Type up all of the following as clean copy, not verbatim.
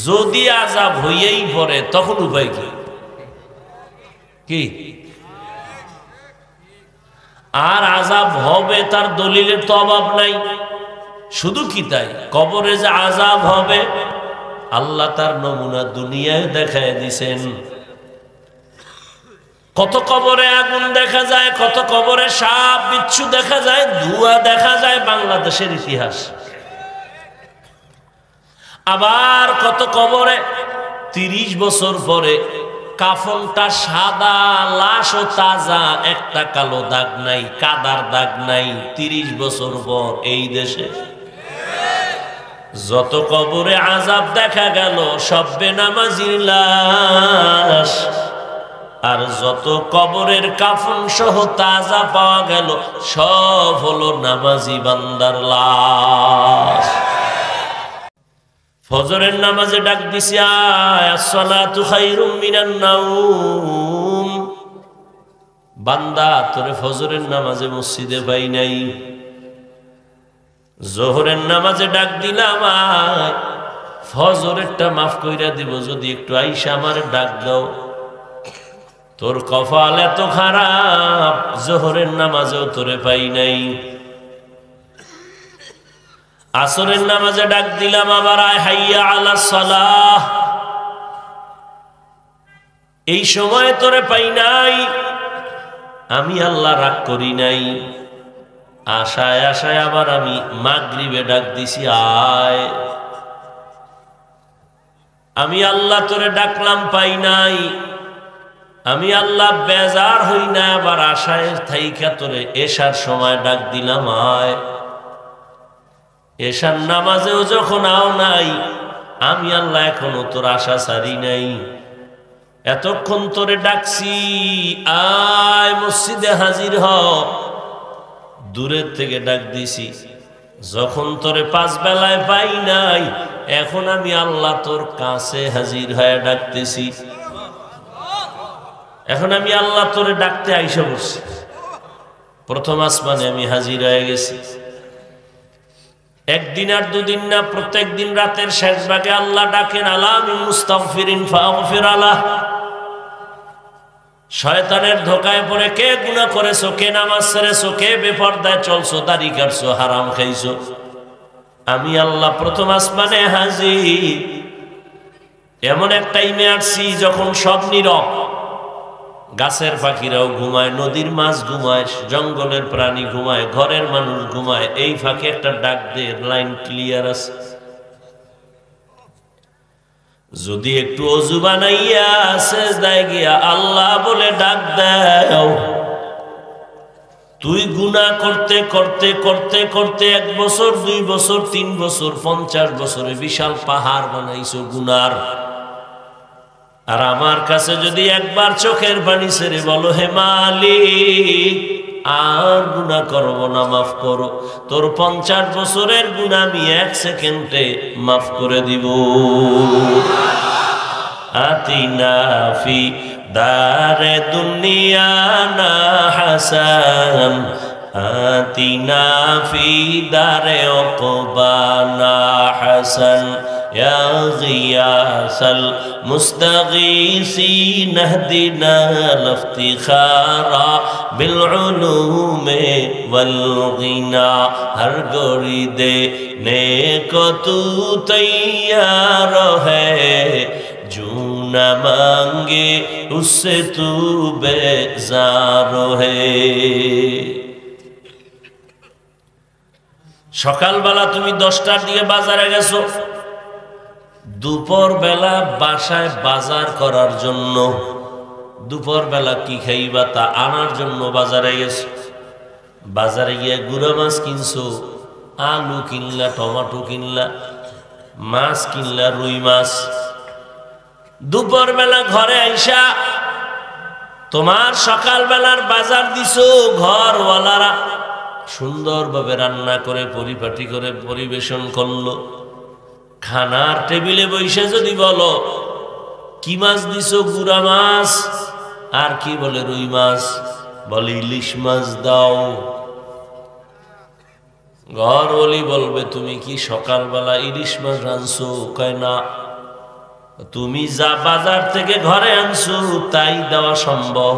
যদি আযাব হইয়েই পড়ে তখন উপায় কি? কি আর আযাব হবে তার দলিলের তো অভাব নাই। শুধু কি তাই, কবরে যে আযাব হবে আল্লাহ তার নমুনা দুনিয়ায় দেখায় দিছেন। কত কবরে আগুন দেখা যায়, কত কবরে সাপ বিচ্ছু দেখা যায়, ধোঁয়া দেখা যায়, বাংলাদেশের ইতিহাস। আবার কত কবরে 30 বছর পরে কাফনটা সাদা, লাশও তাজা, একটা কালো দাগ নাই, কাদার দাগ নাই। 30 বছর পর এই দেশে যত কবরে আযাব দেখা গেল সব বেনামাজির লাশ, আর যত কবরের কাফন সহ তাজা পাওয়া গেল সব হলো নামাজি বান্দার লাশ। ফজরের নামাজে ডাক দিছি, আসসালাতু খায়রুম মিনান নাওম। বান্দা তোরে ফজরের নামাজে মসজিদে পাই নাই। জোহরের নামাজে ডাক দিলাম, ফজরেরটা মাফ কইরা দিব, যদি একটু আইসা আমার ডাক দাও। তোর কপাল এত খারাপ, জোহরের নামাজেও তোরে পাই নাই। আসরের নামাজে ডাক দিলাম, আবার আয় হাইয়া আলাস সালাহ। এই সময় তোরে পাই নাই। আমি আল্লাহ রাগ করি নাই। আশায় আশায় আবার আমি মাগরিবে ডাক দিছি, আয়। আমি আল্লাহ তোরে ডাকলাম, পাই নাই। আমি আল্লাহ বেজার হই না, আবার আশায় থাইকা তোরে এশার সময় ডাক দিলাম, আয়। এশার নামাজেও যখন আও নাই, আমি আল্লাহ এখনো তোর আশা ছাড়ি নাই। এতক্ষণ তোরে ডাকছি, আয় মসজিদে হাজির হ। দূরের থেকে ডাক দিছি, যখন তোরে 5 বেলায় পাই নাই, এখন আমি আল্লাহ তোর কাছে হাজির হয়ে ডাকতেছি। এখন আমি আল্লাহ তোরে ডাকতে আইসা বসছি, প্রথম আসমানে আমি হাজির হয়ে গেছি। একদিন আর দুদিন না, প্রত্যেক দিন রাতের শেষ ভাগে আল্লাহ ডাকেন, আলামি মুস্তাগফিরিন ফাগফির আলাহ। শয়তানের ধোকায় পড়ে কে গুনাহ করেছো, কে নামাজ ছেড়েছো, কে বেপরদায় চলছো, দাড়ি কাটছো, হারাম খাইছো, আমি আল্লাহ প্রথম আসমানে হাজির। এমন এক টাইমে আসছি যখন সব নীরব, গাছের পাখিরাও ঘুমায়, নদীর মাছ ঘুমায়, জঙ্গলের প্রাণী ঘুমায়, ঘরের মানুষ ঘুমায়। এই ফাঁকে একটা ডাক দে, লাইন ক্লিয়ার আছে। যদি একটু অজু বানাইয়া সেজদায় গিয়া আল্লাহ বলে ডাক দাও, তুই গুনাহ করতে করতে করতে করতে 1 বছর 2 বছর 3 বছর 50 বছরে বিশাল পাহাড় বানাইছো গুনার। আর আমার কাছে যদি একবার চোখের পানি ছেড়ে বলো, হে মালিক আর গুনাহ করব না, মাফ করো, তোর 50 বছরের গুনাহ আমি 1 সেকেন্ডে মাফ করে দিব। আতিনা ফি দারে দুনিয়া না হাসান, আতিনা ফি দারে উকবা না হাসান, ইয়া গিয়াসাল মুস্তাগীসিন ইহদিনা লিফতিখারা বিল উলুমে ওয়াল গিনা। হর গরি দেনে কো তু তৈয়ার হ্যায়, जो न मांगे उससे तू बेजार है। সকালবেলা তুমি 10টার দিকে বাজারে গেছো, দুপুর বেলা বাসায় বাজার করার জন্য, দুপুর বেলা কি খাইবা তা আনার জন্য বাজারে গেছো। বাজারে গিয়ে গুঁড়া মাছ কিনছো, আলু কিনলা, টমেটো কিনলা, মাছ কিনলা, রুই মাছ। দুপুর বেলা ঘরে আইসা তোমার সকাল বেলার বাজার দিছো, ঘরওয়ালারা সুন্দরভাবে রান্না করে পরিপাটি করে পরিবেশন করলো। খানার টেবিলে বসে যদি বলো কি মাছ দিছো, গুড়া মাছ, আর কি বলে রুই মাছ, বলে ইলিশ মাছ দাও। ঘরওয়ালি বলবে তুমি কি সকালবেলা ইলিশ মাছ রাঁধছো? কয় না, তুমি যা বাজার থেকে ঘরে আনছো তাই দেওয়া সম্ভব,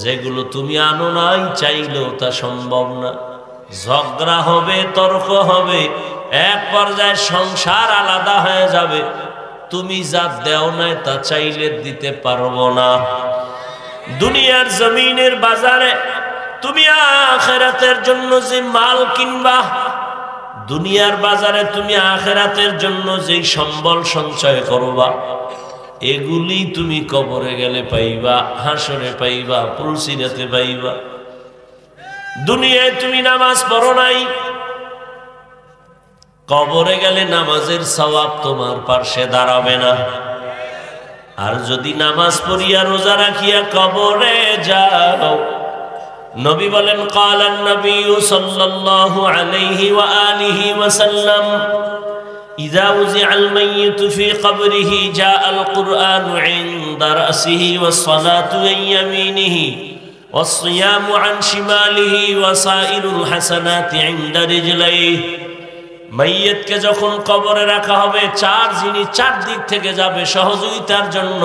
যেগুলো তুমি আনো নাই চাইলেও তা সম্ভব না। ঝগড়া হবে, তর্ক হবে, এক পর্যায়ে সংসার আলাদা হয়ে যাবে। তুমি যা দেও নাই তা চাইলে দিতে পারবো না। দুনিয়ার জমিনের বাজারে তুমি আখিরাতের জন্য যে মাল কিনবা, দুনিয়ার বাজারে তুমি আখিরাতের জন্য যেই সম্বল সঞ্চয় করবা, এগুলি তুমি কবরে গেলে পাইবা, হাসরে পাইবা, পুলসিরাতে পাইবা। দুনিয়ায় তুমি নামাজ পড়ো নাই, কবরে গেলে নামাজের সওয়াব তোমার পাশে দাঁড়াবে না। আর যদি নামাজ পড়িয়া রোজা রাখিয়া কবরে যাও, নবী বলেন কালান নবী সাল্লাল্লাহু আলাইহি ওয়া আলিহি ওয়াসাল্লাম ইযা উযিআল মাইয়িতু ফি কবরিহি জাআল কুরআনু ইনদা রাসিহি ওয়াস সালাতু আন ইয়ামিনিহি ওয়াস সিয়ামু আন শিমালিহি ওয়া সাইরুল হাসানাতি ইনদা রিজলাইহি। মাইয়িতকে যখন কবরে রাখা হবে, চার জিনিস চার দিক থেকে যাবে সহযোগিতার জন্য।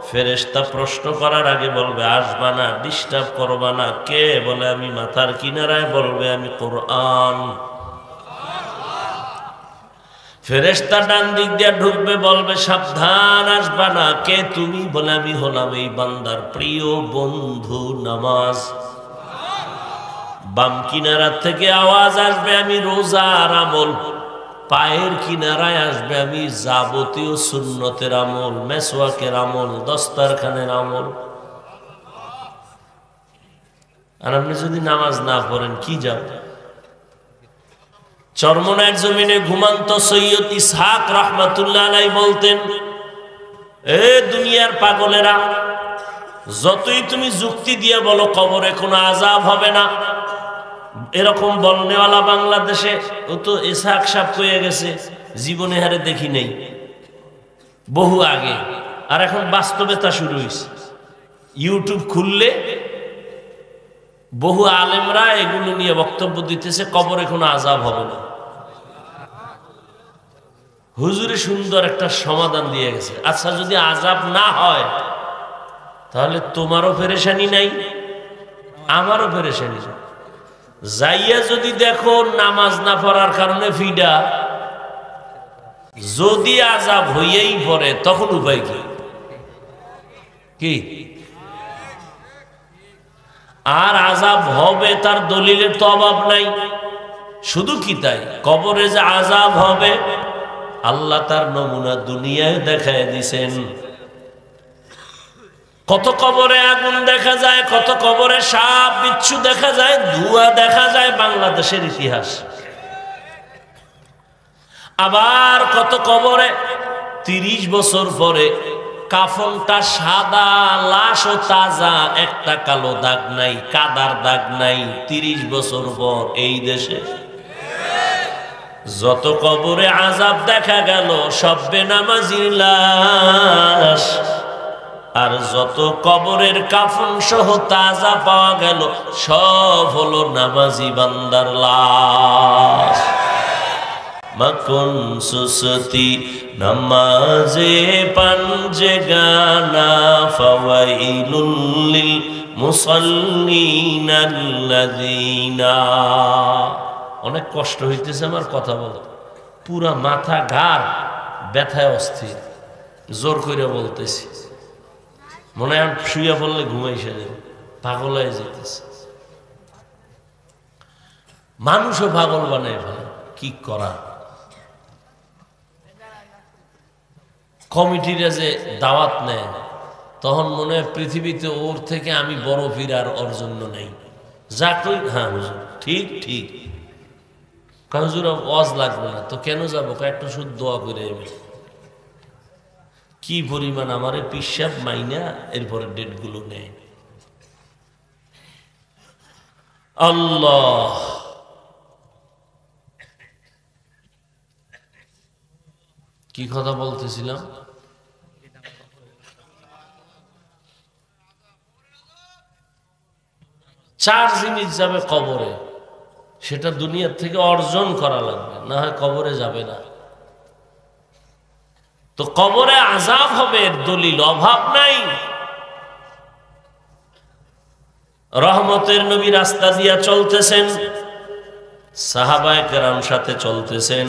ফেরেশতা প্রশ্ন করার আগে বলবে আসবা না, ডিস্টার্ব করবা না। কে বলে আমি মাথার কিনারায়, বলবে আমি কোরআন। ফেরেশতা ডান দিক দিয়ে ঢুকবে, বলবে সাবধান আসবা না। কে তুমি? বলে আমি হলাম এই বান্দার প্রিয় বন্ধু নামাজ। বাম কিনারা থেকে আওয়াজ আসবে আমি রোজার আমল। পায়ের কিনারায় আসবে আমি যাবতীয় সুন্নতের আমল, মেসওয়াকের আমল, দস্তারখানের আমল। আর আপনি যদি নামাজ না পড়েন কি যাবে? চরমনার জমিনে ঘুমান্ত সৈয়দ ইসহাক রাহমাতুল্লাহ আলাইহি বলতেন, এ দুনিয়ার পাগলেরা, যতই তুমি যুক্তি দিয়ে বলো কবরে কোনো আযাব হবে না, এরকম বলনেওয়ালা বাংলাদেশে ও তো ইসহাক সাহেব কয়ে গেছে, জীবনে হারে দেখি নেই, বহু আগে। আর এখন বাস্তবে তা শুরু হয়েছে। ইউটিউব খুললে বহু আলেমরা এগুলো নিয়ে বক্তব্য দিতেছে, কবরে কোনো আযাব হবে না। হুজুরে সুন্দর একটা সমাধান দিয়ে গেছে। আচ্ছা, যদি আযাব না হয় তাহলে তোমারও পেরেশানি নাই, আমারও পেরেশানি নাই। যাইয়া যদি দেখো নামাজ না পড়ার কারণে ফিডা, যদি আযাব হইয়াই পড়ে তখন উপায় কি? কি আর আযাব হবে তার দলিলের তো অভাব নাই। শুধু কি তাই, কবরে যে আযাব হবে আল্লাহ তার নমুনা দুনিয়ায় দেখায় দিছেন। কত কবরে আগুন দেখা যায়, কত কবরে সাপ বিচ্ছু দেখা যায়, ধোঁয়া দেখা যায়, বাংলাদেশের ইতিহাস। আবার কত কবরে 30 বছর পরে কাফনটা সাদা, লাশও তাজা, একটা কালো দাগ নাই, কাদার দাগ নাই। 30 বছর পর এই দেশে যত কবরে আযাব দেখা গেল সব বেনামাজির লাশ। আর যত কবরের কাফন সহ তাজা পাওয়া গেল সব হলো নামাজি বান্দার লাশ। মাখন সুসতি নামাজে পাঞ্জে গানা ফাওয়াইলুল লিল মুসাল্লিনাল্লাযিনা। অনেক কষ্ট হইতেছে আমার কথা বলতে, পুরা মাথা ঘাড় ব্যথায় অস্থির, জোর করে বলতেছি। মনে হয় শুয়ে পড়লে ঘুমাইছে যাবে, পাগল হয়ে যেতেছে। মানুষও পাগল বানায় ভাই, কি করা। কমিটিরা যে দাওয়াত নেয় তখন মনে হয় পৃথিবীতে ওর থেকে আমি বড় পীর আর ওর জন্য নেই। যা কই হ্যাঁ হুজুর ঠিক ঠিক, হুজুর ওয়াজ লাগবে না তো কেন যাবো, একটা শুধু দোয়া করে আমি। কি পরিমাণ আমারে পিসাব মাইনা এরপরে ডেট গুলো নেয়। আল্লাহ, কি কথা বলতেছিলাম? চার জিনিস যাবে কবরে, সেটা দুনিয়ার থেকে অর্জন করা লাগবে, না হয় কবরে যাবে না। তো কবরে আযাব হবে দলিল অভাব নাই। রহমতের নবী রাস্তা দিয়া চলতেছেন, সাহাবায়ে কেরাম সাথে চলতেছেন।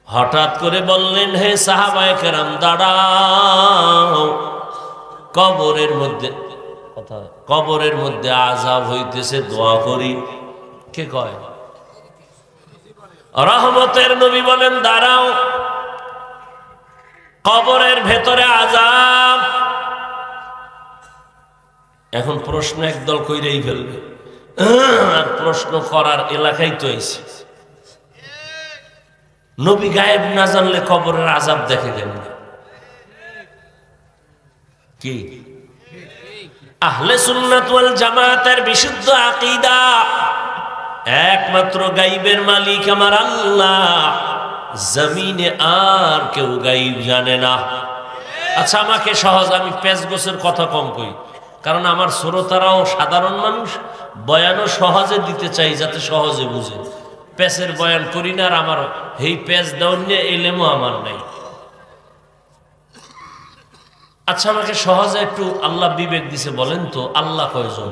হঠাৎ করে বললেন, হে সাহাবায়ে কেরাম দাঁড়াও, কবরের মধ্যে আযাব হইতেছে, দোয়া করি। কে কয়? রহমতের নবী বলেন দাঁড়াও, কবরের ভেতরে আযাব। এখন প্রশ্ন একদল কইরেই ফেলবে, আর প্রশ্ন করার এলাকায় তো এসে। নবী গায়েব না জানলে কবরের আযাব দেখে কেমন? কি আহলে সুন্নাত ওয়াল জামাতের বিশুদ্ধ আকীদা, একমাত্র গায়বের মালিক আমার আল্লাহ, জমিনে আর কেউ গায়ব জানে না। আচ্ছা আমাকে সহজ, আমি পেঁচ গোছের কথা কম কই, কারণ আমার শ্রোতারাও সাধারণ মানুষ, বয়ানও সহজে দিতে চাই যাতে সহজে বুঝে। পেঁচের বয়ান করি না, আর আমার এই পেঁচ দেওয়ার নিয়ে এলেমও আমার নাই। আচ্ছা আমাকে সহজে একটু আল্লাহ বিবেক দিছে, বলেন তো আল্লাহ কয়জন?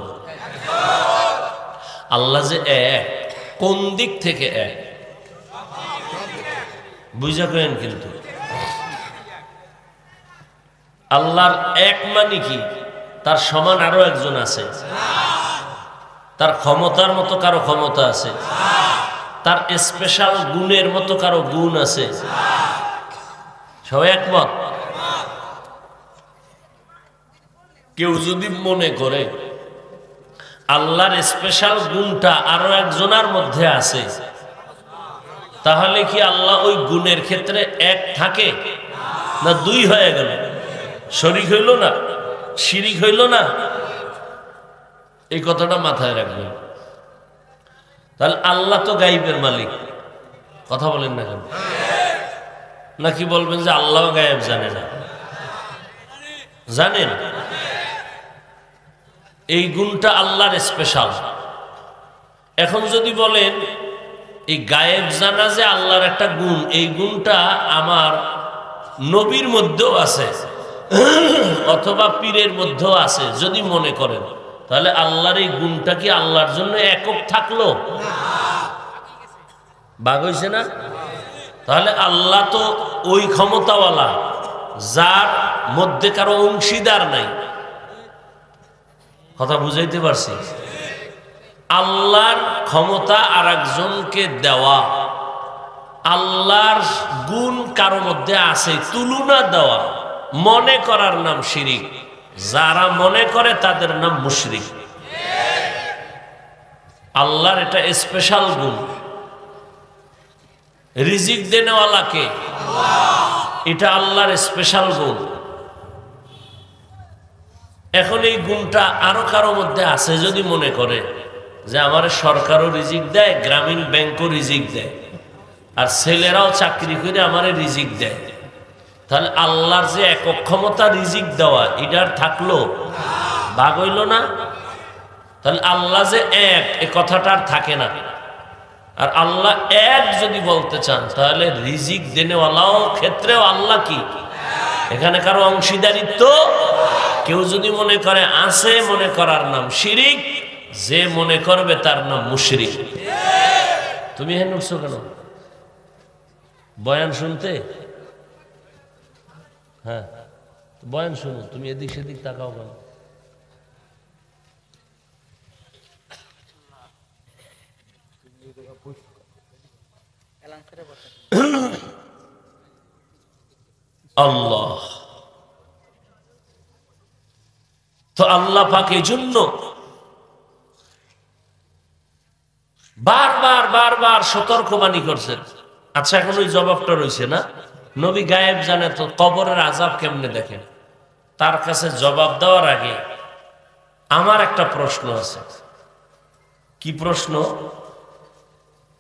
আল্লাহ যে এক, কোন দিক থেকে এক বুঝা কেন? কিন্তু আল্লাহর এক মানে কি? তার সমান আরো একজন আছে? তার ক্ষমতার মতো কারো ক্ষমতা আছে? তার স্পেশাল গুণের মতো কারো গুণ আছে? সবাই একমত? কেউ যদি মনে করে আল্লাহর স্পেশাল গুণটা আরো একজনের মধ্যে আছে, তাহলে কি আল্লাহ ওই গুণের ক্ষেত্রে এক থাকে না দুই হয়ে গেল? শরীক হইল না, শিরিক হইল না? এই কথাটা মাথায় রাখবেন। তাহলে আল্লাহ তো গায়েবের মালিক, কথা বলেন না কেন? নাকি বলবেন যে আল্লাহ গায়েব জানে না? জানেন। এই গুণটা আল্লাহর স্পেশাল। এখন যদি বলেন এই গায়েব জানা যে আল্লাহর একটা গুণ, এই গুণটা আমার নবীর মধ্যেও আছে অথবা পীরের মধ্যেও আছে, যদি মনে করেন, তাহলে আল্লাহর এই গুণটা কি আল্লাহর জন্য একক থাকলো? বাগ হইছে না? তাহলে আল্লাহ তো ওই ক্ষমতাওয়ালা যার মধ্যে কারো অংশীদার নাই। কথা বুঝাইতে পারছি? আল্লাহর ক্ষমতা আর একজনকে দেওয়া, আল্লাহর গুণ কারো মধ্যে আছে, তুলনা দেওয়া, মনে করার নাম শিরিক। যারা মনে করে তাদের নাম মুশরিক। আল্লাহর এটা স্পেশাল গুণ। রিজিক দেনেওয়ালাকে, এটা আল্লাহর স্পেশাল গুণ। এখন এই গুণটা আরো কারো মধ্যে আছে, যদি মনে করে যে আমার সরকারও রিজিক দেয়, গ্রামীণ ব্যাংকও রিজিক দেয়, আর ছেলেরাও চাকরি করে আমার রিজিক দেয়, তাহলে আল্লাহর যে একক ক্ষমতা রিজিক দেওয়া, এটার থাকলো? ভাগ হইল না? তাহলে আল্লাহ যে এক, এ কথাটা আর থাকে না। আর আল্লাহ এক যদি বলতে চান, তাহলে রিজিক দেনেওয়ালাও ক্ষেত্রেও আল্লাহ কি? এখানে কারো অংশীদারিত্ব? কেউ যদি মনে করে আছে, মনে করার নাম শিরিক। যে মনে করবে তার নাম মুশরিক। তুমি হেন উঠছো কেন বয়ান শুনতে? হ্যাঁ বয়ান শুনো, তুমি এদিক সেদিক তাকাও কেন? আল্লাহ তো আল্লাহ পাক এই জন্য বারবার বারবার সতর্কবাণী করছেন। আচ্ছা এখন ওই জবাবটা রয়েছে না, নবী গায়েব জানে, তো কবরের আযাব কেমনে দেখেন? তার কাছে জবাব দেওয়ার আগে আমার একটা প্রশ্ন আছে। কি প্রশ্ন?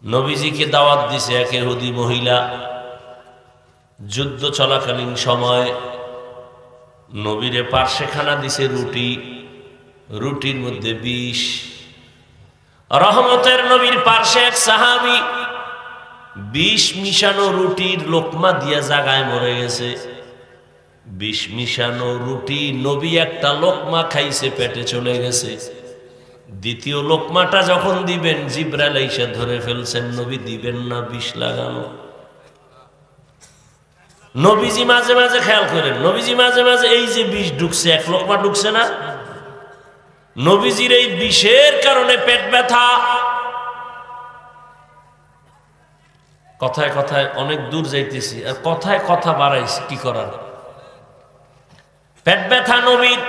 নবীজিকে দাওয়াত দিছে এক ইহুদি মহিলা, যুদ্ধ চলাকালীন সময় নবীরে পার্শ্বেখানা দিছে রুটি, রুটির মধ্যে বিষ। রহমতের নবীর পার্শ্বে এক সাহাবী বিষ মিশানো রুটির লোকমা দিয়া জাগায় মরে গেছে। বিষ মিশানো রুটি নবী একটা লোকমা খাইছে, পেটে চলে গেছে। দ্বিতীয় লোকমাটা যখন দিবেন জিবরাইল এসে ধরে ফেলছেন, নবী দিবেন না বিষ লাগানো। নবীজি মাঝে মাঝে খেয়াল করেন, নবীজি মাঝে মাঝে এই যে বিষ ঢুকছে, এক লোকমা ঢুকছে না, নবীজির এই বিষের কারণে পেট ব্যথা। কথায় কথায় অনেক দূর যাইতেছি, আর কথায় কথা বাড়াইছি, কি করার। পেট ব্যথা নবীর।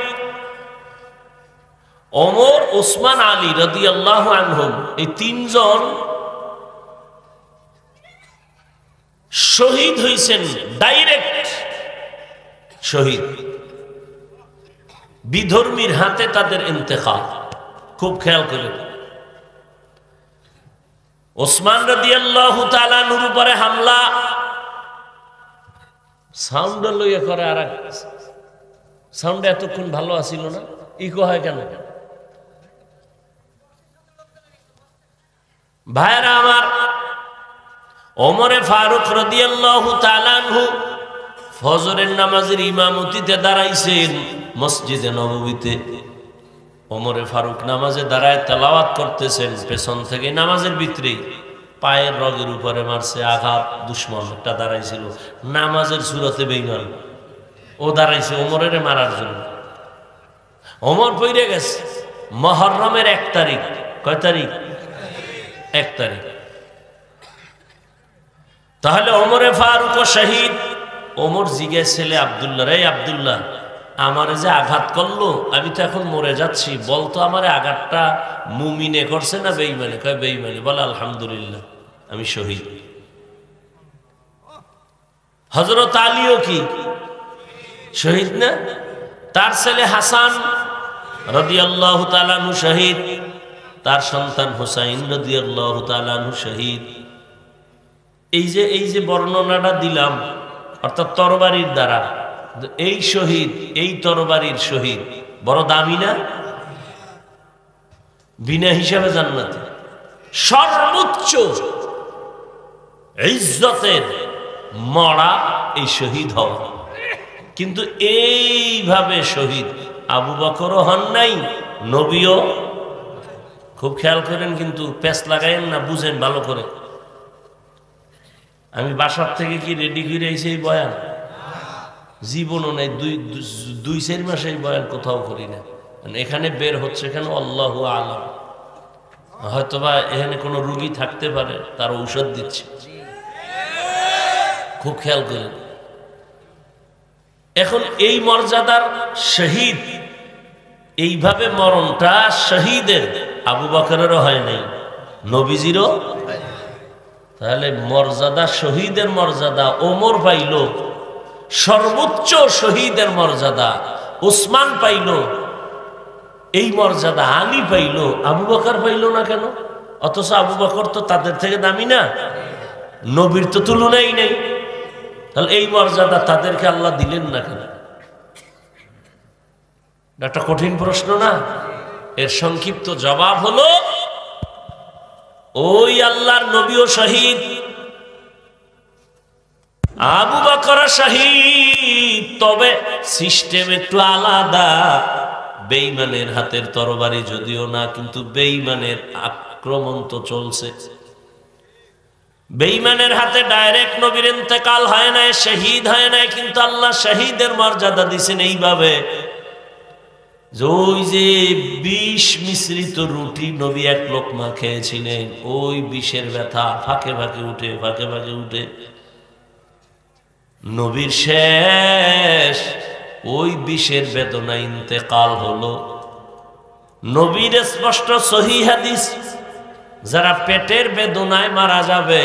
ওমর, ওসমান, আলী রাদিয়াল্লাহু আনহুম, এই তিনজন শহীদ হইছেন, ডাইরেক্ট শহীদ। বিধর্মীর হাতে তাদের ইন্তেকাল। খুব খেয়াল করেন। ওসমান রাদিয়াল্লাহু তাআলা আনহুর উপরে হামলা, সাউন্ড লইয়া করে, আর সাউন্ড এতক্ষণ ভালো আসিল না, ইকো হয় কেন? ভাইরা আমার, ওমরে ফারুক রাদিয়াল্লাহু তাআলা আনহু ফজরের নামাজের ইমামতিতে দাঁড়াইছেন মসজিদে নববীতে। ওমরে ফারুক নামাজে দাঁড়ায় তেলাওয়াত করতেছেন, পেছন থেকে নামাজের ভিতরে পায়ের রগের উপরে মারছে আঘাত। দুশমন একটা দাঁড়াইছিল নামাজের সুরতে বেঈমান, ও দাঁড়াইছে ওমরের মারার জন্য। ওমর পইরে গেছে। মুহররমের 1 তারিখ, কয় তারিখ? 1 তারিখ। তাহলে ওমরে ফারুক শহীদ। ওমর জিজ্ঞেস ছেলে আব্দুল্লাহ, রে আব্দুল্লাহ, আমারে যে আঘাত করলো, আমি তো এখন মরে যাচ্ছি, বলতো আমারে আঘাতটা মুমিনে করছে না বেঈমানে? কয় বেঈমানে। বলে আলহামদুলিল্লাহ, আমি শহীদ। হযরত আলীও কি শহীদ না? তার ছেলে হাসান রাদিয়াল্লাহু তাআলা আনহু শহীদ, তার সন্তান হুসাইন রাদিয়াল্লাহু তাআলা আনহু শহীদ। এই যে বর্ণনাটা দিলাম, অর্থাৎ তরবারির দ্বারা, এই শহীদ, এই তরবারির শহীদ বড় দামি না? বিনা হিসাবে জান্নাতে। সর্বোচ্চ ইজ্জতের মরা এই শহীদ হওয়া। কিন্তু এইভাবে শহীদ আবু বকরও হন নাই, নবীও। খুব খেয়াল করেন, কিন্তু প্যাঁচ লাগাইন না, বুঝেন ভালো করে। আমি বাসার থেকে কি রেডি করে আইছি এই বয়ান? জীবনও নেই, 2-4 মাসে এই বয়ান কোথাও করি না। এখানে বের হচ্ছে কেন আল্লাহু আলাম। হয়তোবা এখানে কোনো রোগী থাকতে পারে, তার ঔষধ দিচ্ছে। খুব খেয়াল করেন। এখন এই মর্যাদার শহীদ, এইভাবে মরণটা শহীদের আবু বকরেরও হয় নাই, নবীজিরও। তাহলে মর্যাদা, শহীদের মর্যাদা ওমর পাইল, সর্বোচ্চ শহীদের মর্যাদা উসমান পাইল, এই মর্যাদা আলী পাইল, আবু বকর পাইল না কেন? অথচ আবু বকর তো তাদের থেকে দামি না, নবীর তো তুলনাই নেই। তাহলে এই মর্যাদা তাদেরকে আল্লাহ দিলেন না কেন? একটা কঠিন প্রশ্ন না? এর সংক্ষিপ্ত জবাব হলো, ওই আল্লাহর নবীও শহীদ, আবু বকর শহীদ, তবে সিস্টেম একটু আলাদা। বেঈমানের হাতের তরবারি যদিও না, কিন্তু বেঈমানের আক্রমণ তো চলছে। বেঈমানের হাতে ডাইরেক্ট নবীর ইন্তেকাল হয় নাই, শহীদ হয় নাই, কিন্তু আল্লাহ শহীদের মর্যাদা দিয়েছেন এইভাবে, ওই যে বিষ মিশ্রিত রুটি নবী 1 লোকমা খেয়েছিলেন, ওই বিষের ব্যথা ফাঁকে ফাঁকে উঠে, ফাঁকে ফাঁকে উঠে নবীর শেষ ওই বিষের বেদনা ইন্তেকাল হলো। নবীর স্পষ্ট সহিহ হাদিস, যারা পেটের বেদনায় মারা যাবে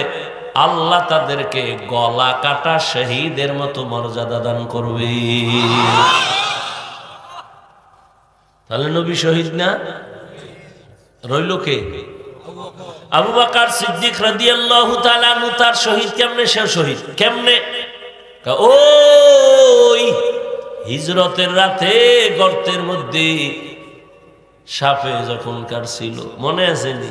আল্লাহ তাদেরকে গলা কাটা শহীদের মতো মর্যাদা দান করবে। তাহলে নবী শহীদ না? রইল কে? আবু বকর সিদ্দিক রাদিয়াল্লাহু তাআলা আনহু। তার শহীদ কেমনে? সে শহীদ কেমনে? ওই হিজরতের রাতে গর্তের মধ্যে সাপে যখন কাটছিল, মনে আছে নি?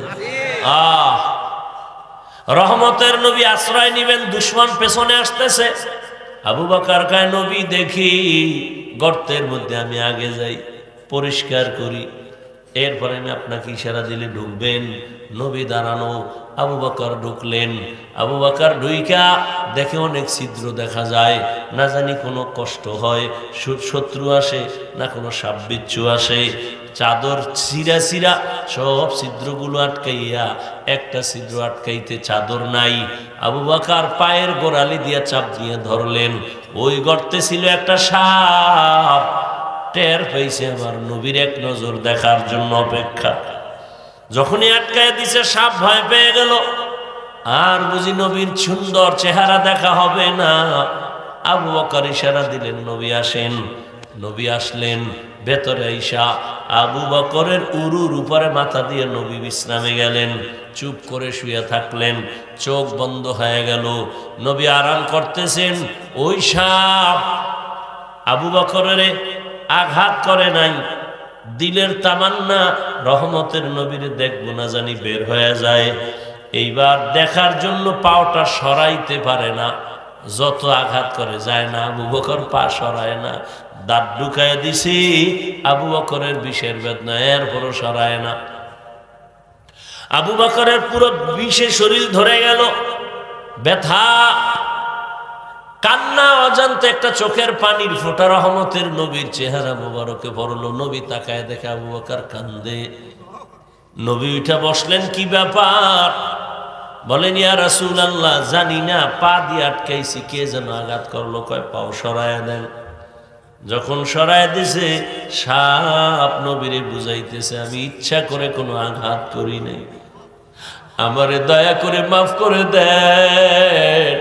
রহমতের নবী আশ্রয় নিবেন, দুশমন পেছনে আসতেছে। আবু বকর কয় নবী দেখি গর্তের মধ্যে আমি আগে যাই, পরিষ্কার করি, এরপরে আমি আপনাকে ইশারা দিলে ঢুকবেন। নবী দাঁড়ানো, আবু বকর ঢুকলেন। আবু বকর ঢুইকা দেখে অনেক ছিদ্র দেখা যায়, না জানি কোনো কষ্ট হয়, শত্রু আসে না কোনো সাপ বিচ্ছু আসে। চাদর ছিঁড়া ছিঁড়া সব ছিদ্রগুলো আটকাইয়া একটা ছিদ্র আটকাইতে চাদর নাই। আবু বকর পায়ের গোড়ালি দিয়া চাপ দিয়ে ধরলেন। ওই গর্তে ছিল একটা সাপ। টের পেয়েছে আমার নবীর এক নজর দেখার জন্য অপেক্ষা। যখনই আটকায় দিছে সাপ ভয় পেয়ে গেল, আর বুঝি নবীর সুন্দর চেহারা দেখা হবে না। আবু বকর ইশারা দিলেন নবী আসেন। নবী আসলেন। ভেতরে আইসা আবু বকরের উরুর উপরে মাথা দিয়ে নবী বিশ্রামে গেলেন। চুপ করে শুয়ে থাকলেন, চোখ বন্ধ হয়ে গেল। নবী আরাম করতেছেন। ওই সাপ আবু বকরের আঘাত করে নাই। দিলের তামান্না রহমতের নবীরে দেখবো না জানি বের হয়ে যায়। এইবার দেখার জন্য পাওটা সরাইতে পারে না, যত আঘাত করে যায় না। আবু বকর পা সরায় না, দাঁত ঢুকায় দিছি আবু বকরের বিষের বেদনা, এরপরও সরায় না। আবু বকরের পুরো বিষে শরীর ধরে গেল, ব্যথা, কান্না, অজান্তে একটা চোখের পানির ফোঁটা রহমতের নবীর চেহারা মোবারকে পড়লো। নবী তাকায় দেখে আবু বকর কান্দে। নবী উঠা বসলেন, কি ব্যাপার? বলেন ইয়া রাসূলুল্লাহ, জানি না, পা দিয়ে আটকাইছি, কে যেন আঘাত করলো। কয় পাও সরায় দেন। যখন সরায় দিছে, সাপ নবীরে বুঝাইতেছে আমি ইচ্ছা করে কোনো আঘাত করি নাই, আমারে দয়া করে মাফ করে দেন,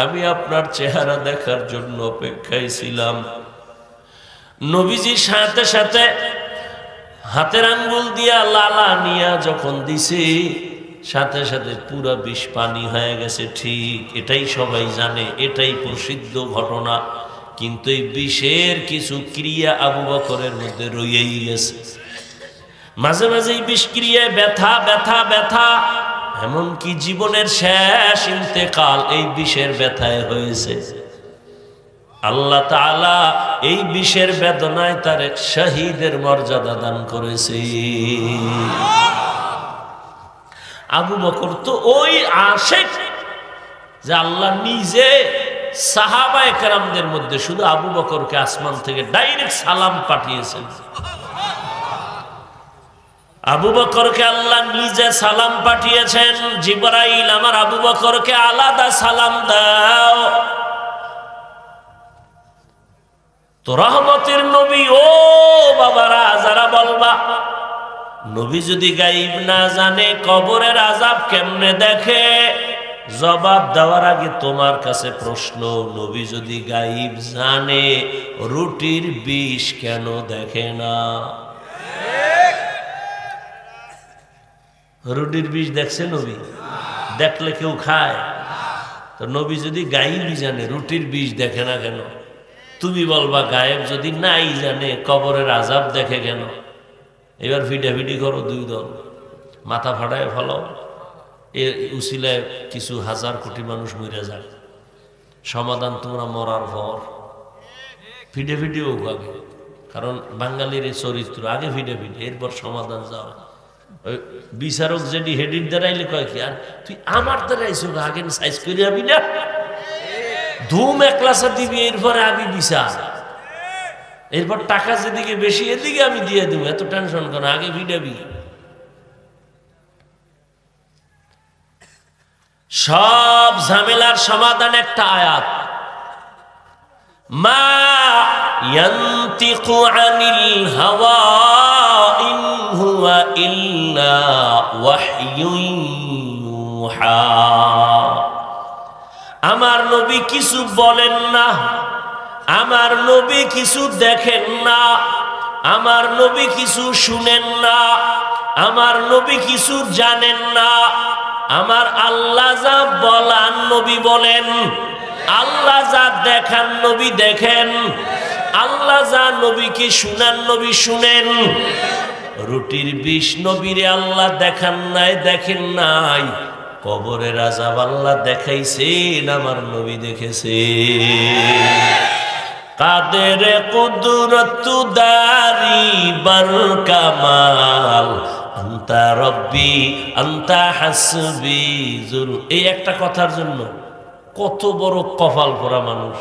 আমি আপনার চেহারা দেখার জন্য অপেক্ষায় ছিলাম। নবীজির সাথে সাথে হাতের আঙ্গুল দিয়া লালা নিয়া যখন দিছে, সাথে সাথে পুরা বিষ পানি হয়ে গেছে। ঠিক এটাই সবাই জানে, এটাই প্রসিদ্ধ ঘটনা। কিন্তু এই বিষের কিছু ক্রিয়া আবু বকরের মধ্যে রয়েই গেছে। মাঝে মাঝে এই বিষ ক্রিয়ায় ব্যথা ব্যথা ব্যথা, এমনকি জীবনের শেষ ইন্তেকাল এই বিষের ব্যথায় হয়েছে। আল্লাহ তাআলা এই বিষের বেদনায় তার এক শহীদের মর্যাদা দান করেছে। আবু বকর তো ওই আশিক যে আল্লাহ নিজে সাহাবায়ে কেরামদের মধ্যে শুধু আবু বকরকে আসমান থেকে ডাইরেক্ট সালাম পাঠিয়েছেন। আবু বকরকে আল্লাহ নিজে সালাম পাঠিয়েছেন, জিবরাইল আমার আবু বকরকে আলাদা সালাম দাও। তো রহমতের নবী, ও বাবারা যারা বলবা নবী যদি গায়েব না জানে কবরের আযাব কেমনে দেখে, জবাব দেওয়ার আগে তোমার কাছে প্রশ্ন, নবী যদি গায়েব জানে রুটির বিষ কেন দেখে না? রুটির বিষ দেখছে নবী? দেখলে কেউ খায়? তো নবী যদি গায়েবই জানে রুটির বিষ দেখে না কেন? তুমি বলবা গায়েব যদি নাই জানে কবরের আযাব দেখে কেন? এবার ফিটাফিটি করো দুই দল, মাথা ফাটায় ফেলো, এর উসিলায় কিছু হাজার কোটি মানুষ মরে যায়। সমাধান তোমরা মরার পর ফিটাফিটি হোক আগে, কারণ বাঙালির এই চরিত্র, আগে ফিটাফিটি এরপর সমাধান যাও। ওই বিচারক যেটি হেডির দাঁড়াইলে কয় কি, আর তুই আমার দাঁড়াইছো আগে সাইজ করে আবি না, ধুম একলাসা দিবি, এরপরে আবি বিচার, এরপর টাকা যেদিকে বেশি এদিকে আমি দিয়ে দেবো, এত টেনশন কেন, আগে ভিড়াবি। সব ঝামেলার সমাধান একটা আয়াত, মা ইয়ান্তিকু আনিল হাওয়া ইন হুয়া ইল্লা ওয়াহয়ুন ইউহা। আমার নবী কিছু বলেন না, আমার নবী কিছু দেখেন না, আমার নবী কিছু শুনেন না, আমার নবী কিছু জানেন না। আমার আল্লাহ যা বলান নবী বলেন, আল্লাহ যা দেখান নবী দেখেন, আল্লাহ যা নবীকে শুনান নবী শুনেন। রুটির বিষ নবীরে আল্লাহ দেখান নাই, দেখেন নাই, কবরের আযাব আল্লাহ দেখাইছেন, আমার নবী দেখেছে। কাদের কুদরত দারি বার কামাল, আন্তা রব্বি আন্তা হাসবি জুল। এই একটা কথার জন্য কত বড় কপাল পোড়া মানুষ।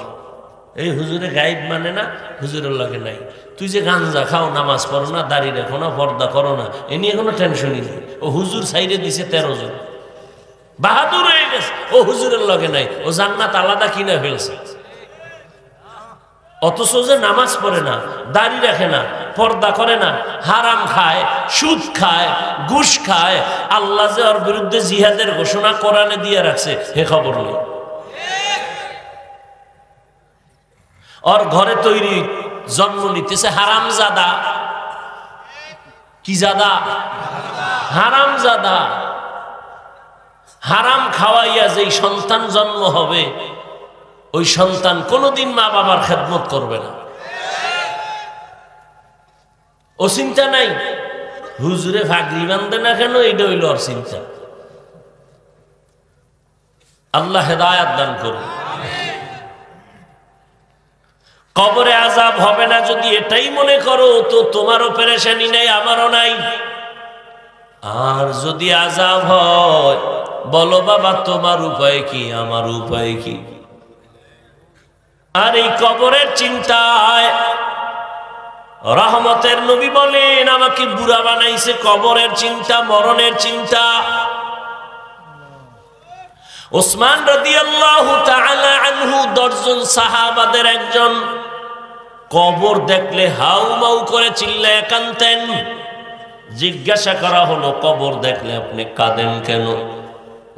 এই হুজুরে গায়েব মানে না, হুজুরের লাগে নাই। তুই যে গাঞ্জা খাও, নামাজ পড়ো না, দাড়ি রেখো না, পর্দা করো না, এ নিয়ে কোনো টেনশনই নেই। ও হুজুর সাইডে দিছে 13 জন, বাহাদুর হয়ে গেছে। ও হুজুরের লগে নাই, ও জান্নাত আলাদা কিনে ফেলছে। অথচ যে নামাজ পড়ে না, দাড়ি রাখে না, পর্দা করে না, হারাম খায়, সুদ খায়, ঘুষ খায়, আল্লাহ যে ওর বিরুদ্ধে জিহাদের ঘোষণা কোরআনে দিয়ে রাখছে, হে খবর নেই। ওর ঘরে তৈরি জন্ম নিতেছে হারামজাদা। কি জাদা? হারামজাদা। হারাম খাওয়াইয়া যেই সন্তান জন্ম হবে, ওই সন্তান কোনোদিন মা বাবার খেদমত করবে না। ও চিন্তা নাই হুজুরে ফাগরি বান্ধে না কেন, এটা হইল ওর চিন্তা। আল্লাহ হেদায়াত দান করুন। কবরে আযাব হবে না যদি এটাই মনে করো, তো তোমারও পেরেশানি নাই, আমারও নাই। আর যদি আযাব হয়, বলো বাবা তোমার উপায় কি, আমার উপায় কি? আর এই কবরের চিন্তায় রহমতের নবী বলেন, আমাকে বুড়া বানাইছে কবরের চিন্তা, মরণের চিন্তা। ওসমান রাদিয়াল্লাহু তাআলা আনহু 10 জন সাহাবাদের একজন, কবর দেখলে হাউমাউ করে চিল্লায় কাঁদতেন। জিজ্ঞাসা করা হলো, কবর দেখলে আপনি কাঁদেন কেন?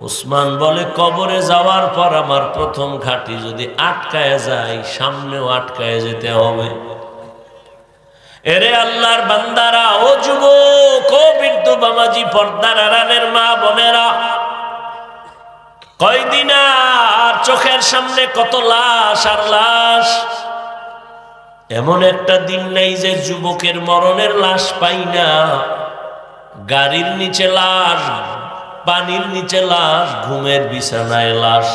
ওসমান বলে, কবরে যাওয়ার পর আমার প্রথম ঘাটি যদি আটকায় যায়, সামনেও আটকায় যেতে হবে। এরে আল্লাহর বান্দারা, ও যুবক, ও বৃদ্ধ বাবাজি, পর্দার আড়ালের মা বোনেরা, কয়দিন আর চোখের সামনে কত লাশ আর লাশ। এমন একটা দিন নেই যে যুবকের মরণের লাশ পাই না। গাড়ির নিচে লাশ, পানির নিচে লাশ, ঘুমের বিছানায় লাশ।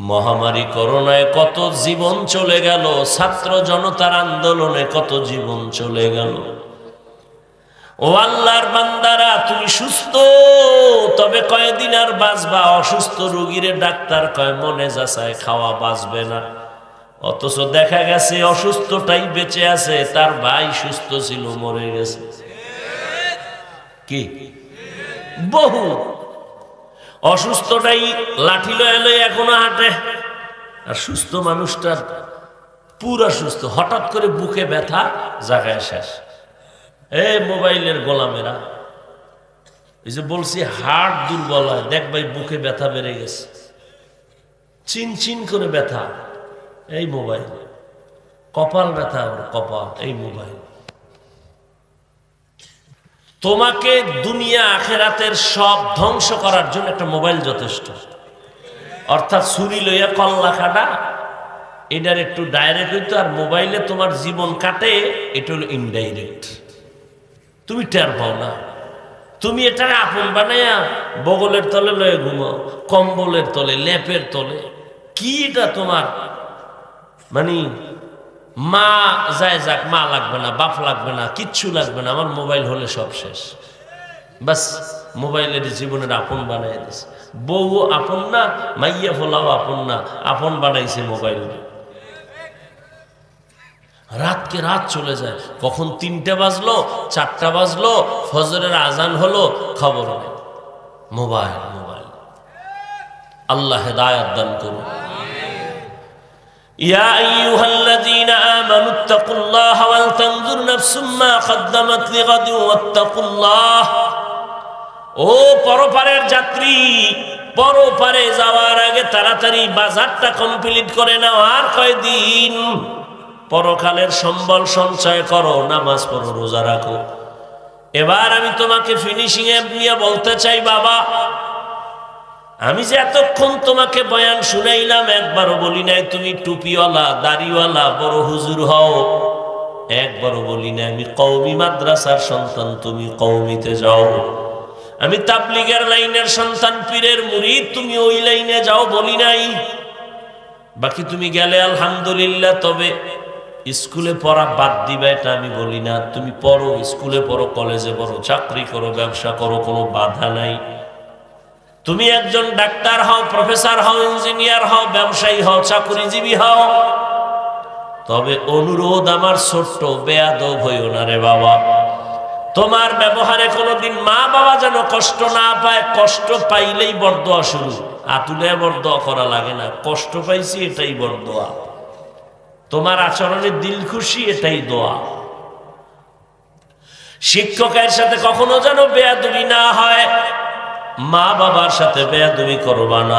মহামারী করোনায় কত জীবন চলে গেল, ছাত্র জনতার আন্দোলনে কত জীবন চলে গেল। ও আল্লাহর বান্দারা, তুমি সুস্থ, তবে কয়দিন আর বাঁচবা? অসুস্থ রোগীরে ডাক্তার কয় মনে যাচায় খাওয়া বাঁচবে না। অথচ দেখা গেছে অসুস্থটাই বেঁচে আছে, তার ভাই সুস্থ ছিল, মরে গেছে। কি বহু অসুস্থটাই লাঠি লয়ে লয়ে এখনো হাঁটে, আর সুস্থ মানুষটা পুরা সুস্থ, হঠাৎ করে বুকে ব্যথা, জায়গায় শেষ। এই মোবাইলের গোলামেরা, এই যে বলছি হার্ট দুর্বল হয়, দেখ ভাই বুকে ব্যথা বেড়ে গেছে, চিন চিন করে ব্যথা, এই মোবাইল। কপাল ব্যথা, কপাল, এই মোবাইল। তোমাকে দুনিয়া আখেরাতের সব ধ্বংস করার জন্য একটা মোবাইল যথেষ্ট। অর্থাৎ ছুরি লইয়া কল্লা কাটা, এটার একটু ডাইরেক্ট হইতো, আর মোবাইলে তোমার জীবন কাটে, এটা হলো ইনডাইরেক্ট। তুমি টের পাও না। তুমি এটাকে আপন বানাইয়া বগলের তলে লয়ে ঘুমাও, কম্বলের তলে, লেপের তলে। কি এটা তোমার মানে মা যায় যাক, মা লাগবে না, বাপ লাগবে না, কিচ্ছু লাগবে না, আমার মোবাইল হলে সব শেষ। বাস মোবাইলের জীবনের আপন বানাই দিছে। বউ আপন না, মাইয়া ফোলাও আপন না, আপন বানাইছে মোবাইল। রাতকে রাত চলে যায়, কখন 3টে বাজলো, 4টা বাজলো, ফজরের আজান হলো, খবর নেই। Mobile mobile. আল্লাহ হেদায়েত দান করুন। ইয়া আইয়ুহাল্লাযীনা আমানুত্তাকুল্লাহা ওয়াল তানজুর নাফসুম মা কদ্দামাত লিগাদিন ওয়াত্তাকুল্লাহ। ও পরপারের যাত্রী, পরপারে যাওয়ার আগে তাড়াতাড়ি বাজারটা কমপ্লিট করে নাও। আর কয়দিন? পরকালের সম্বল সঞ্চয় করো, নামাজ পড়ো, রোজা রাখো। এবার আমি তোমাকে ফিনিশিং এ নিয়ে বলতে চাই, বাবা, আমি যে এতক্ষণ তোমাকে বয়ান শুনাইলাম, একবারও বলি নাই তুমি টুপিওয়ালা, দাড়িওয়ালা, বড় হুজুর হও। একবারও বলি নাই আমি কওমি মাদ্রাসার সন্তান, তুমি কওমিতে যাও। আমি তাবলীগের লাইনের সন্তান, পীরের মুরিদ, তুমি ওই লাইনে যাও বলি নাই। বাকি তুমি গেলে আলহামদুলিল্লাহ, তবে স্কুলে পড়া বাদ দিবা এটা আমি বলি না। তুমি পড়ো, স্কুলে পড়ো, কলেজে পড়ো, চাকরি করো, ব্যবসা করো, কোনো বাধা নাই। তুমি একজন ডাক্তার হও, প্রফেসর হও, ইঞ্জিনিয়ার হও, ব্যবসায়ী হও, চাকরিজীবী হও, তবে অনুরোধ আমার ছোট্ট, বেয়াদব হইও না রে বাবা। তোমার ব্যবহারে কোনোদিন মা বাবা যেন কষ্ট না পায়। কষ্ট পাইলেই বরদোয়া শুরু। আতুলে বরদোয়া করা লাগে না, কষ্ট পাইছি এটাই বরদোয়া। তোমার আচরণে দিল খুশি, এটাই দোয়া। শিক্ষকের সাথে কখনো যেন বেয়াদবি না হয়। মা বাবার সাথে বেয়াদবি করবা না,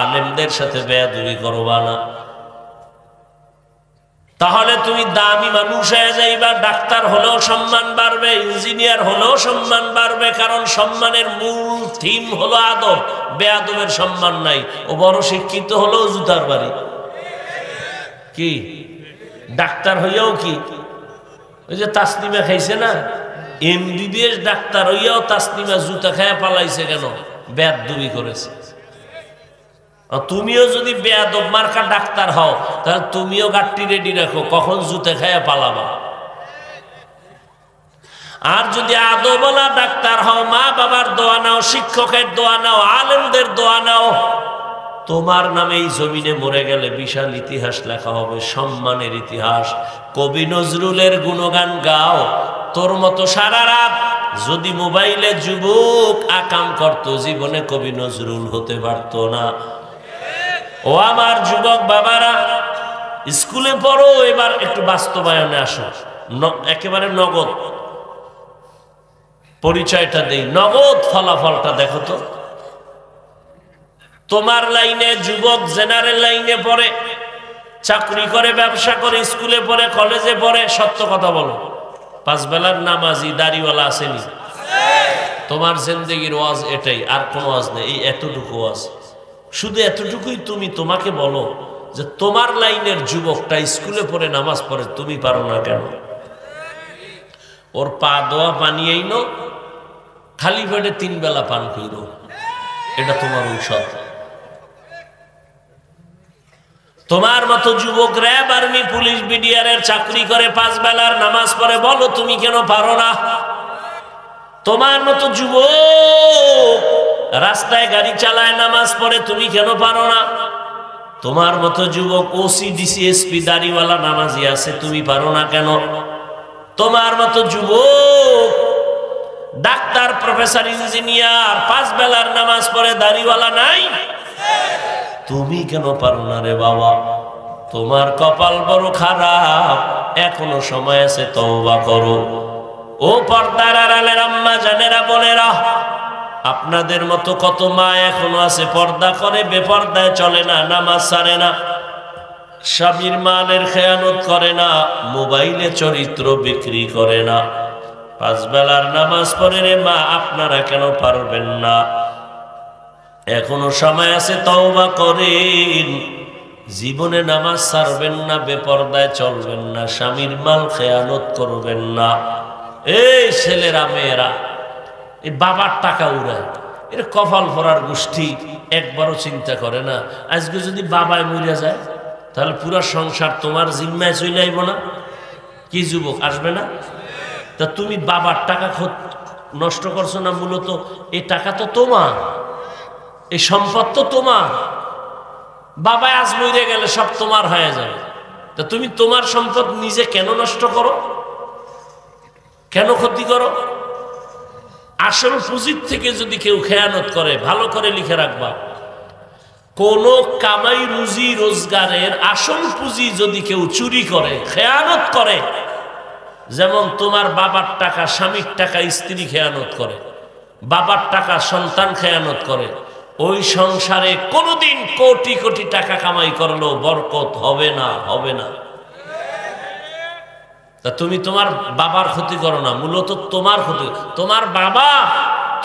আলেমদের সাথে বেয়াদবি করবা না। তাহলে তুমি দামি মানুষ হয়ে যাইবা। ডাক্তার হলেও সম্মান বাড়বে, ইঞ্জিনিয়ার হলেও সম্মান বাড়বে, কারণ সম্মানের মূল থিম হলো আদব। বেয়াদবের সম্মান নাই। ও বড় শিক্ষিত হলেও জুতার বাড়ি। কি ডাক্তার হইয়াও কি ওই যে তাসনিমা খাইছে না, এমবিবিএস ডাক্তার হইয়াও তাসনিমা জুতা খায়া পালাইছে কেন? বেয়াদবি করেছে। তুমিও যদি বেয়াদব মার্কা ডাক্তার হও, তাহলে তুমিও গাড়ি রেডি রাখো, কখন জুতে খায়া পালাবা। আর যদি আদবওয়ালা ডাক্তার হও, মা বাবার দোয়া নাও, শিক্ষকের দোয়া নাও, আলেমদের দোয়া নাও, তোমার নামে এই জমিনে মরে গেলে বিশাল ইতিহাস লেখা হবে, সম্মানের ইতিহাস। কবি নজরুলের গুণগান গাও। তোর মতো সারা রাত যদি মোবাইলে যুবক আকাম করত, জীবনে কবি নজরুল হতে পারত না। ও আমার যুবক বাবারা, স্কুলে পড়ো, এবার একটু বাস্তবায়নে আসো। একেবারে নগদ পরিচয়টা দেই, নগদ ফলাফলটা দেখো তো। তোমার লাইনে যুবক জেনারেল লাইনে পড়ে, চাকরি করে, ব্যবসা করে, স্কুলে পড়ে, কলেজে পড়ে, সত্য কথা বলো, 5 বেলার নামাজি দাড়িওয়ালা আসেনি? তোমার জিন্দেগির ওয়াজ এটাই, আর কোনো ওয়াজ নেই। এই এতটুকু ওয়াজ, শুধু এতটুকুই তুমি তোমাকে বলো যে তোমার লাইনের যুবকটা স্কুলে পড়ে, নামাজ পড়ে, তুমি পারো না কেন? ওর পা দোয়া পানি আইনো, খালি পেটে 3 বেলা পান কইরো, এটা তোমার ঔষধ। তোমার মতো যুবক র্যাব, আর্মি, পুলিশ, বিডিআরের চাকরি করে, 5 বেলার নামাজ পড়ে, বলো তুমি কেন পারো না? তোমার মতো যুবক রাস্তায় গাড়ি চালায়, নামাজ পড়ে, তুমি কেন পারো না? তোমার মতো যুবক ওসি, ডিসি, এসপি দাড়িওয়ালা নামাজি আছে, তুমি পারো না কেন? তোমার মতো যুবক ডাক্তার, প্রফেসর, ইঞ্জিনিয়ার, 5 বেলার নামাজ পড়ে, দাড়িওয়ালা নাই, তুমি কেন পারো না রে বাবা? তোমার কপাল বড় খারাপ, এখনো সময় আছে, তওবা করো। ও পর্দার আড়ালের আম্মা জানেরা, বোনেরা, আপনাদের মতো কত মা এখনো আছে পর্দা করে, বেপর্দায় চলে না, নামাজ ছাড়ে না, স্বামীর মালের খেয়ানত করে না, মোবাইলে চরিত্র বিক্রি করে না, 5 বেলার নামাজ পড়ে রে মা, আপনারা কেন পারবেন না? এখনো সময় আছে, তওবা করেন। জীবনে নামাজ ছাড়বেন না, বেপর্দায় চলবেন না, স্বামীর মাল খেয়ানত করবেন না। এই ছেলেরা, মেয়েরা, এই বাবার টাকা উড়ায়, এর কপাল ভরার গোষ্ঠী, একবারও চিন্তা করে না আজকে যদি বাবায় মরিয়া যায় তাহলে পুরো সংসার তোমার জিম্মায় চলে আইব না? কি যুবক আসবে না? তা তুমি বাবার টাকা নষ্ট করছো না? মূলত এই টাকা তো তোমার, এই সম্পদ তো তোমার। বাবা আজ মরে গেলে সব তোমার হয়ে যাবে। তা তুমি তোমার সম্পদ নিজে কেন নষ্ট করো, কেন ক্ষতি করো? আসল পুঁজির থেকে যদি কেউ খেয়ানত করে, ভালো করে লিখে রাখবা, কোন কামাই রুজি রোজগারের আসল পুঁজি যদি কেউ চুরি করে, খেয়ানত করে, যেমন তোমার বাবার টাকা, স্বামীর টাকা স্ত্রী খেয়ানত করে, বাবার টাকা সন্তান খেয়ানত করে, ওই সংসারে কোনোদিন কোটি কোটি টাকা কামাই করলেও বরকত হবে না, হবে না। তা তুমি তোমার বাবার ক্ষতি করো না, মূলত তোমার ক্ষতি। তোমার বাবা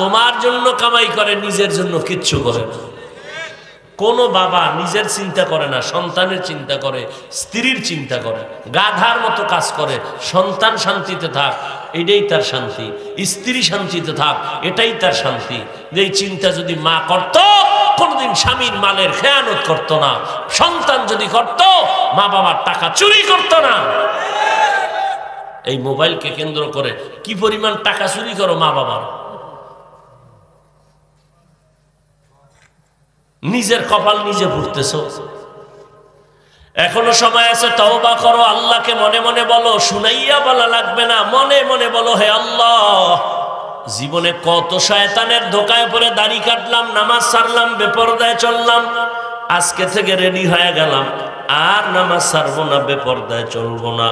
তোমার জন্য কামাই করে, নিজের জন্য কিচ্ছু করে না। কোনো বাবা নিজের চিন্তা করে না, সন্তানের চিন্তা করে, স্ত্রীর চিন্তা করে, গাধার মতো কাজ করে। সন্তান শান্তিতে থাক, এটাই তার শান্তি, স্ত্রী শান্তিতে থাক, এটাই তার শান্তি। এই চিন্তা যদি মা করত, কোনদিন স্বামীর মালের খেয়ানত করত না। সন্তান যদি করত, মা বাবার টাকা চুরি করত না। এই মোবাইলকে কেন্দ্র করে কি পরিমাণ টাকা চুরি করো মা বাবার। নিজের কপাল নিজে পুড়তেছ। এখনো সময় আছে, তওবা করো, আল্লাহকে মনে মনে বলো, শুনাইয়া বলা লাগবে না, মনে মনে বলো, হে আল্লাহ, জীবনে কত শয়তানের ধোকায় পড়ে দাড়ি কাটলাম, নামাজ ছাড়লাম, বেপরদায় চললাম, আজকে থেকে রেডি হয়ে গেলাম, আর নামাজ ছাড়বো না, বেপরদায় চলবো না,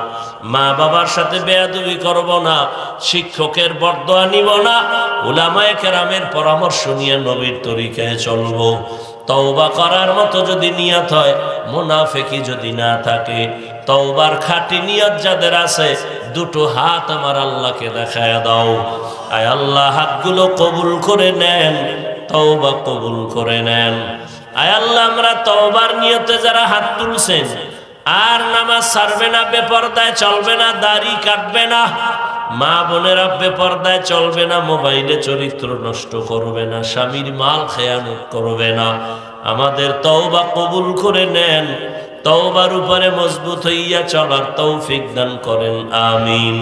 মা বাবার সাথে বেয়াদবি করবো না, শিক্ষকের বরদোয়া নিব না, উলামায়ে কেরামের পরামর্শ নিয়ে নবীর তরিকায় চলবো। তওবা করার মতো যদি নিয়ত হয়, মুনাফিকি যদি না থাকে, তওবার খাঁটি নিয়ত যাদের আছে, দুটো হাত আমার আল্লাহকে দেখায় দাও। আয় আল্লাহ, হাতগুলো কবুল করে নেন, তওবা কবুল করে নেন। আয় আল্লাহ, আমরা তওবার নিয়তে যারা হাত তুলছেন, আর নামাজ ছাড়বে না, বেপরদায় চলবে না, দাড়ি কাটবে না, মা বোনেরা বেপরদায় চলবে না, মোবাইলে চরিত্র নষ্ট করবে না, স্বামীর মাল খেয়ানত করবে না, আমাদের তওবা কবুল করে নেন। তওবার উপরে মজবুত হইয়া চলার তৌফিক দান করেন, আমিন।